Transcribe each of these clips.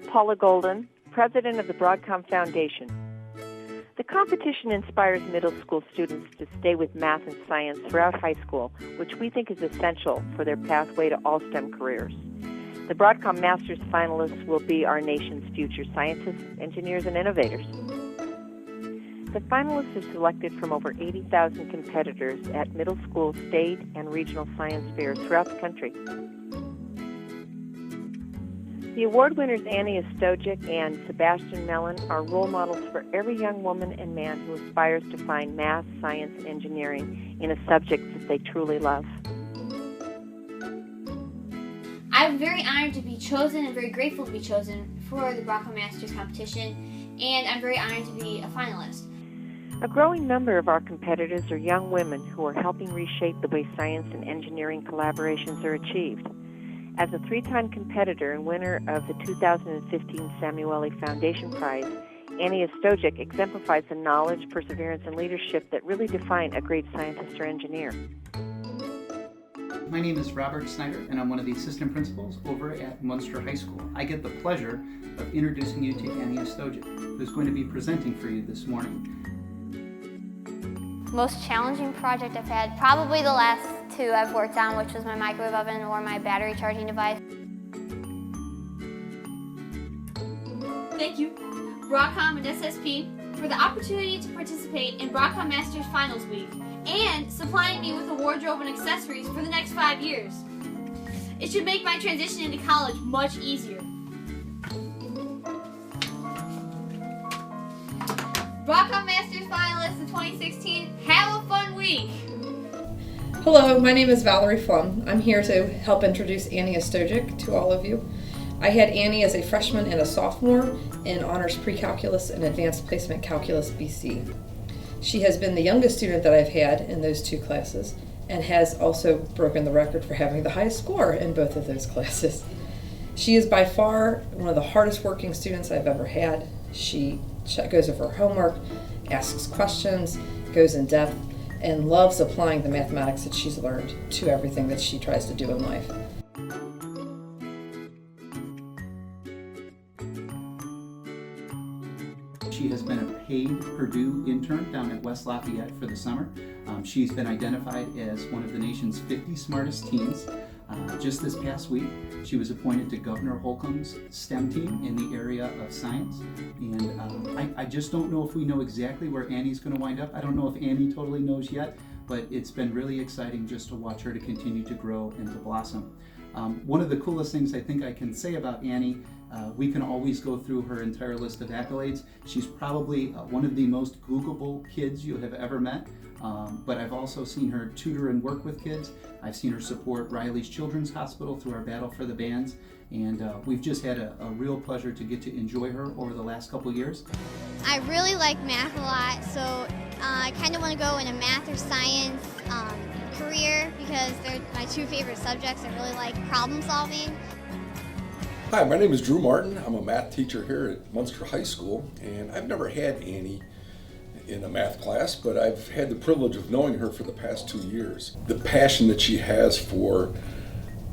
Paula Golden, president of the Broadcom Foundation. The competition inspires middle school students to stay with math and science throughout high school, which we think is essential for their pathway to all STEM careers. The Broadcom Masters finalists will be our nation's future scientists, engineers, and innovators. The finalists are selected from over 80,000 competitors at middle school, state, and regional science fairs throughout the country. The award winners Annie Ostojic and Sebastian Mellon are role models for every young woman and man who aspires to find math, science, and engineering in a subject that they truly love. I'm very honored to be chosen and very grateful to be chosen for the Broadcom Masters competition, and I'm very honored to be a finalist. A growing number of our competitors are young women who are helping reshape the way science and engineering collaborations are achieved. As a three-time competitor and winner of the 2015 Samueli Foundation Prize, Annie Ostojic exemplifies the knowledge, perseverance, and leadership that really define a great scientist or engineer. My name is Robert Snyder, and I'm one of the assistant principals over at Munster High School. I get the pleasure of introducing you to Annie Ostojic, who's going to be presenting for you this morning. Most challenging project I've had, probably the last two I've worked on, which was my microwave oven or my battery charging device. Thank you, Broadcom and SSP, for the opportunity to participate in Broadcom Masters Finals Week and supplying me with a wardrobe and accessories for the next 5 years. It should make my transition into college much easier. Broadcom Masters finalists of 2016, have a fun week! Hello, my name is Valerie Flum. I'm here to help introduce Annie Ostojic to all of you. I had Annie as a freshman and a sophomore in Honors Pre-Calculus and Advanced Placement Calculus BC. She has been the youngest student that I've had in those two classes and has also broken the record for having the highest score in both of those classes. She is by far one of the hardest working students I've ever had. She goes over her homework, asks questions, goes in depth, and loves applying the mathematics that she's learned to everything that she tries to do in life. She has been a paid Purdue intern down at West Lafayette for the summer. She's been identified as one of the nation's 50 smartest teens. Just this past week, she was appointed to Governor Holcomb's STEM team in the area of science. And I just don't know if we know exactly where Annie's going to wind up. I don't know if Annie totally knows yet, but it's been really exciting just to watch her to continue to grow and to blossom. One of the coolest things I think I can say about Annie, we can always go through her entire list of accolades. She's probably one of the most Googleable kids you have ever met. But I've also seen her tutor and work with kids. I've seen her support Riley's Children's Hospital through our Battle for the Bands. And we've just had a real pleasure to get to enjoy her over the last couple years. I really like math a lot, so I kind of want to go in a math or science career because they're my two favorite subjects. I really like problem solving. Hi, my name is Drew Martin. I'm a math teacher here at Munster High School, and I've never had Annie in a math class, but I've had the privilege of knowing her for the past 2 years. The passion that she has for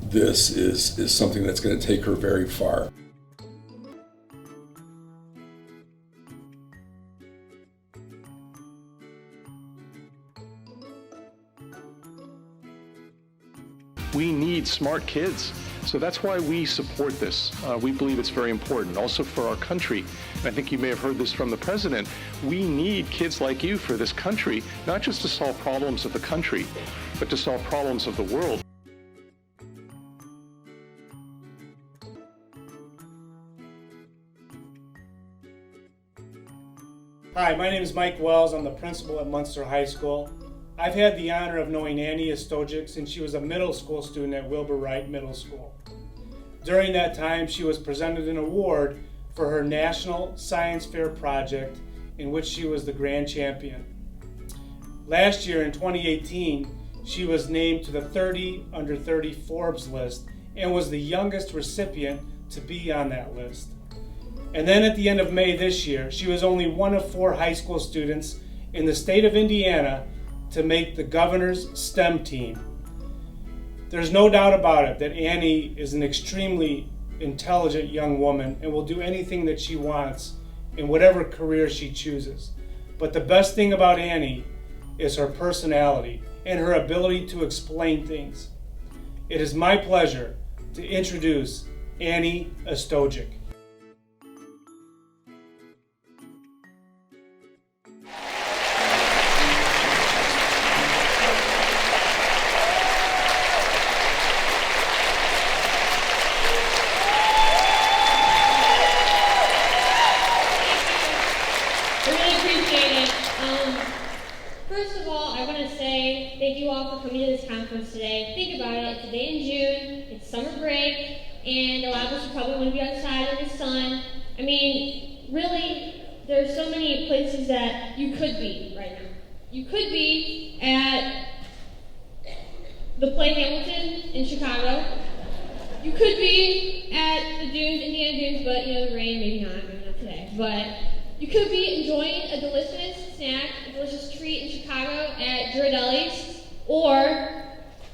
this is something that's going to take her very far. We need smart kids. So that's why we support this. We believe it's very important, also for our country. And I think you may have heard this from the president. We need kids like you for this country, not just to solve problems of the country, but to solve problems of the world. Hi, my name is Mike Wells. I'm the principal at Munster High School. I've had the honor of knowing Annie Ostojic since she was a middle school student at Wilbur Wright Middle School. During that time, she was presented an award for her National Science Fair project in which she was the grand champion. Last year in 2018, she was named to the 30 Under 30 Forbes list and was the youngest recipient to be on that list. And then at the end of May this year, she was only one of 4 high school students in the state of Indiana to make the governor's STEM team. There's no doubt about it that Annie is an extremely intelligent young woman and will do anything that she wants in whatever career she chooses. But the best thing about Annie is her personality and her ability to explain things. It is my pleasure to introduce Annie Ostojic. First of all, I want to say thank you all for coming to this conference today. Think about it, it's a day in June, it's summer break, and a lot of us probably want to be outside in the sun. I mean, really, there's so many places that you could be right now. You could be at the Play Hamilton in Chicago. You could be at the Dunes, Indiana Dunes, but the rain, maybe not today. But you could be enjoying a delicious snack, a delicious treat in Chicago at Ghirardelli's, or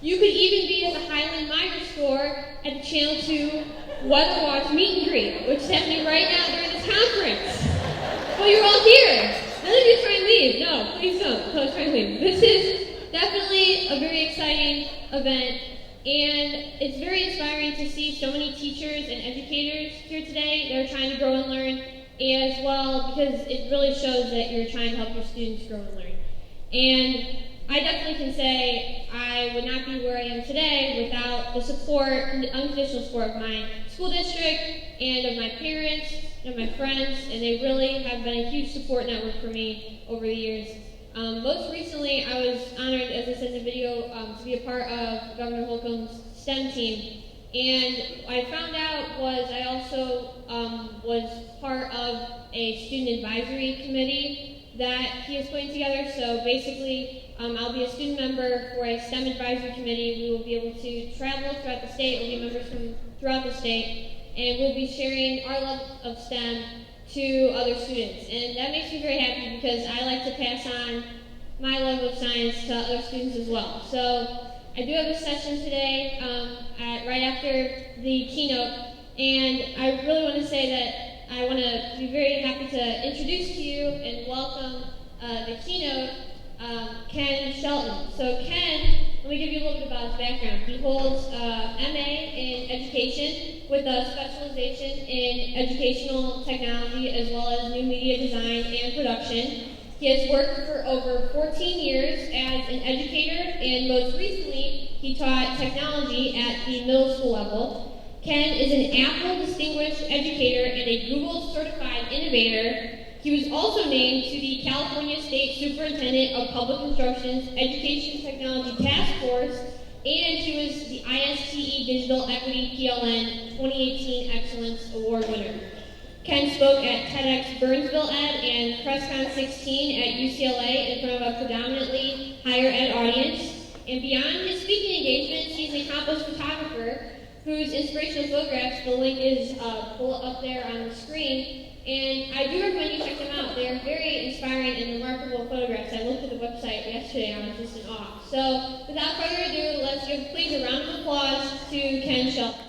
you could even be at the Highland Migrant store at the Channel 2 Weather Watch Meet and Greet, which is happening right now during this conference. Well, you're all here. None of you try and leave. No, please don't. Don't try and leave. This is definitely a very exciting event, and it's very inspiring to see so many teachers and educators here today that are trying to grow and learn as well, because it really shows that you're trying to help your students grow and learn. And I definitely can say I would not be where I am today without the support, the unconditional support of my school district and of my parents and my friends, and they really have been a huge support network for me over the years. Most recently, I was honored, as I said in the video, to be a part of Governor Holcomb's STEM team. And what I found out was I also was part of a student advisory committee that he is putting together. So basically, I'll be a student member for a STEM advisory committee. We will be able to travel throughout the state. We'll be members from throughout the state. And we'll be sharing our love of STEM to other students. And that makes me very happy because I like to pass on my love of science to other students as well. So I do have a session today right after the keynote, and I really want to say that I want to be very happy to introduce to you and welcome the keynote, Ken Shelton. So Ken, let me give you a little bit about his background. He holds MA in education with a specialization in educational technology as well as new media design and production. He has worked for over 14 years as an educator, and most recently, he taught technology at the middle school level. Ken is an Apple Distinguished Educator and a Google Certified Innovator. He was also named to the California State Superintendent of Public Instruction's Education Technology Task Force, and he was the ISTE Digital Equity PLN 2018 Excellence Award winner. Ken spoke at TEDx Burnsville Ed and PressCon 16 at UCLA in front of a predominantly higher ed audience. And beyond his speaking engagements, he's an accomplished photographer whose inspirational photographs, the link is up there on the screen. And I do recommend you check them out. They are very inspiring and remarkable photographs. I looked at the website yesterday and I was just in awe. So without further ado, let's give please a round of applause to Ken Shelton.